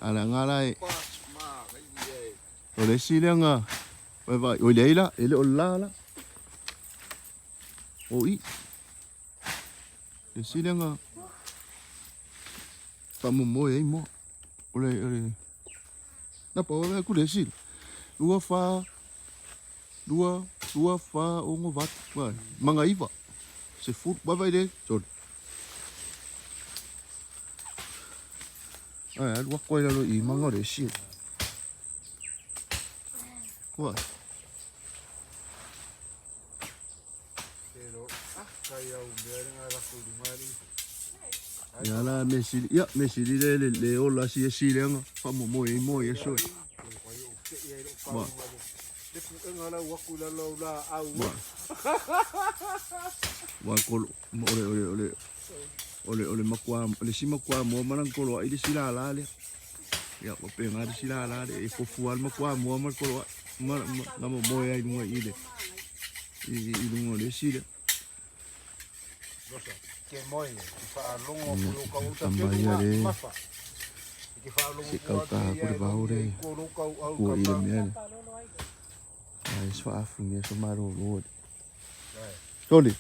Ala ngala o le silenga vai o leila ele o lala o I le silenga faamomoe ai mo ole na pa ole ku le sil lua fa o ngo vat vai manga iva se fut vai le so ai lua ko le I manga le sil vai ya la mesili le ola si silenga faamomoe mo yeso ba wa kolo ole makwa le si makwa mo manang kolo ai sila la le ya ko penga sila la le e fofual makwa mo man kolo na mo moe ai no ile I no le sila que moi fa longo Poloka uta que fa longo se kau ka ko ba ore ko ile mene ai swa afu ni so maro lo Toli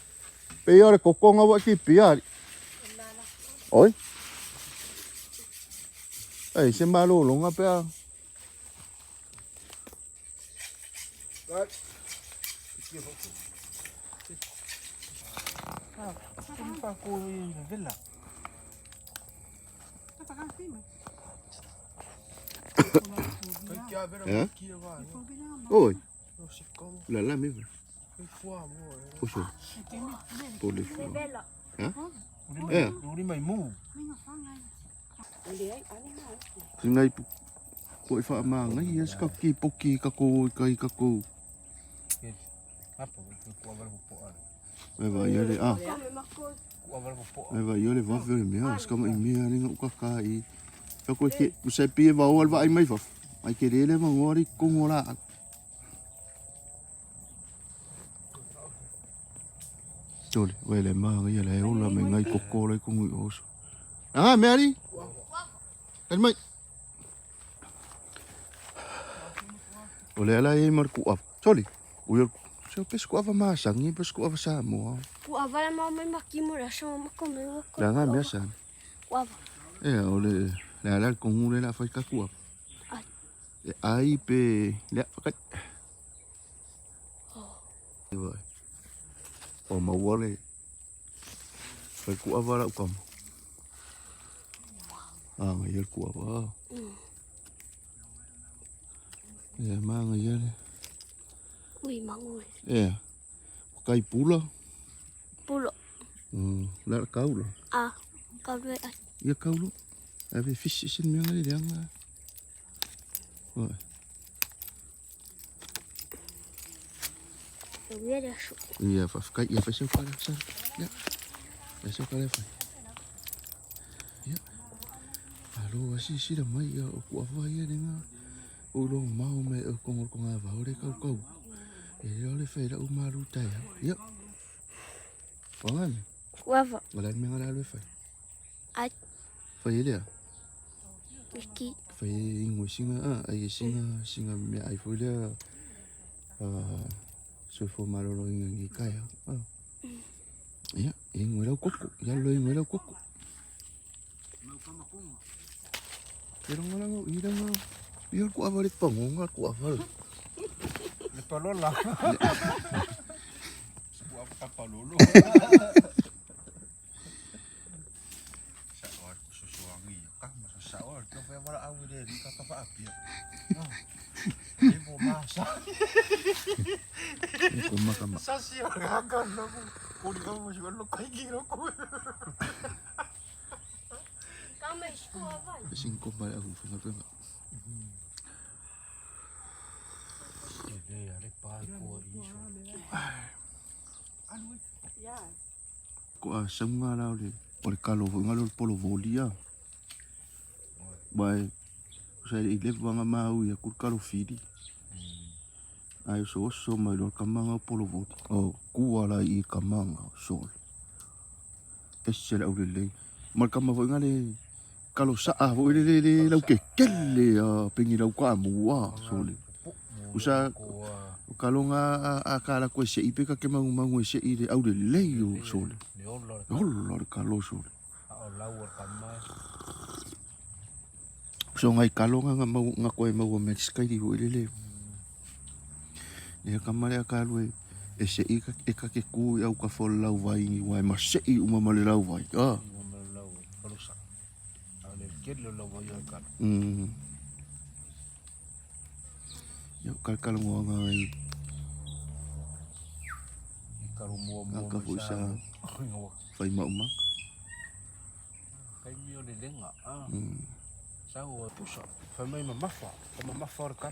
pe ore kokonga wa ki piari oi ai se malo longa pe pa ko vela oi la mi Oso. Pole fu. Ha? Uri mai mu. Ngai ko fa ma ngai yes ka ki poki ka ko kai ka ko. Apa ko avar po an. Eva yole Ko avar po. Eva yole va ver mi ha ska mai mi ani no ka kai. Ka ko ke se pie va ol va ai mai va. Ai ke rele ma ngori ko ngora. Tole, wele maa ia le ola me ngai kokore kungu oso. Ah, Mary? Kan mai. Ole ala e mar ku af. Tole. Uyo so pesco ava masangi, pesco ava samo. Ku ava la mau mai makimura so makome ko. La nga me san. Ku ava. Ole la kungu le la fai ka ku af. Ai. Ai pe le fakat. Oh. O mawale fai ku avara ukam ngai ku ava ya manga yale Ui mangu kai pula la kaula kaula ya kaula ave fish sin me ngai yang iya fa kai ya fa so kala sa ya so kala fa ya alo asi si da mai ya ku ava ya ninga ulo mau me ko ngor ko ngava ore kau e ole fe da umaru ta ya pangan ku ava wala me ngala le fa ai fa ile iki fa ingo singa ai singa me ai fo le so fo malolo ngi kaya ya ngwela koko ya lo ngwela koko pero ngala ngo ira ngo biar ku avale pangonga ku aval Le palola. Ku palolo. Sawar ku susuangi ka masa sawar to fa wala awu de ka ka fa apia. Ibu masa. Kama. Sasi aga na ko. Ko di mo siya lo kai giro ko. Kama isko ava. Cinco para aku fenga. Ide ale pa ko iso. Ko asam ngala le. Ore kalo ngalo polo volia. Bai sai ile vanga mau ya kur kalo fidi. Ai so mai lo kamanga polo voti. O kuala I kamanga sol. Esela ulele. Mar kama vo ngale kalo saa vo le lau ke kele pengi lau ka mua sole usa kalonga a kala ko se ipe ka ke mangu se ire au le leio sole le kalo sole so ngai kalonga nga ko mau me skai di vo le e kamare ka lu e se ika ke ku au ka fol lau vai ma se I uma male lau vai yo kal mo ngai ka fu sa fai ma uma kai mio le lenga sa o pusa fa mai mafa ka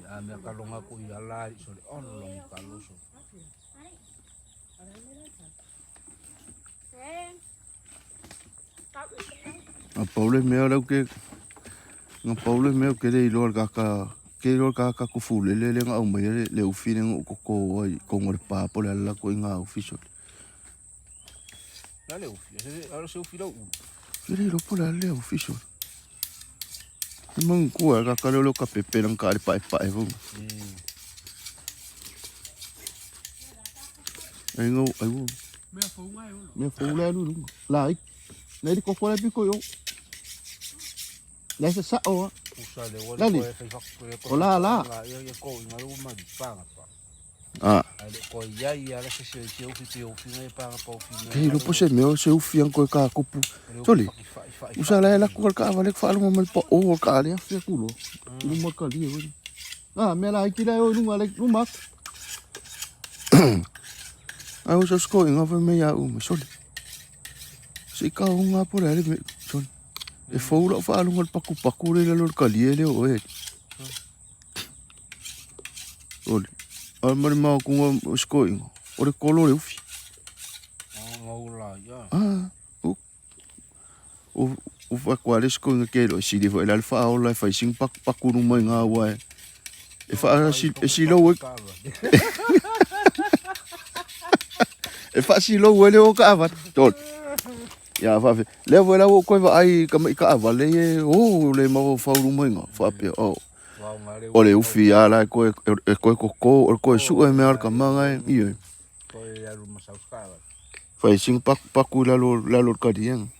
ya me kalonga ko ya la so le on lo kaloso a Paule mea lau ke nga Paule mea ke le lor ka ku fu le nga o mai le ufine ko ai ko ngor pa po la ko nga official la le ufi alo se ufi lo le lo po la le official mang ku ka lo ka pepe nang ka pa e vo ai ngo ai wo me fo la lu la ai nei ko ko la bi ko yo la sa o Dali. Ola la. Ah. Kei lo pose meo se ufi anko ka kupu. Toli. Usa la ko ka vale fa lo mal pa o ka le fa kulo. Lu mo ka li e. Ah, me la ki la o lu ngale lu mak. I was just going over me ya soli. Se ka unga por ale soli. E fou fa lo ngal paku le lo kalie le o e. Oli. Al mari ma ku skoi. O le kolo le ufi. Auala ya. Ah. O fa kwale skoi ke lo si de fo el fa o la fa sing paku no mai nga wa. E fa si lo we. E fa si lo we le o ka va. Tol. Ya fa le vola o ko va ai ka va le o le mo fa ru mo nga fa pe o le ufi ala ko su e me ar ka manga i fa sing pak paku la lo ka dien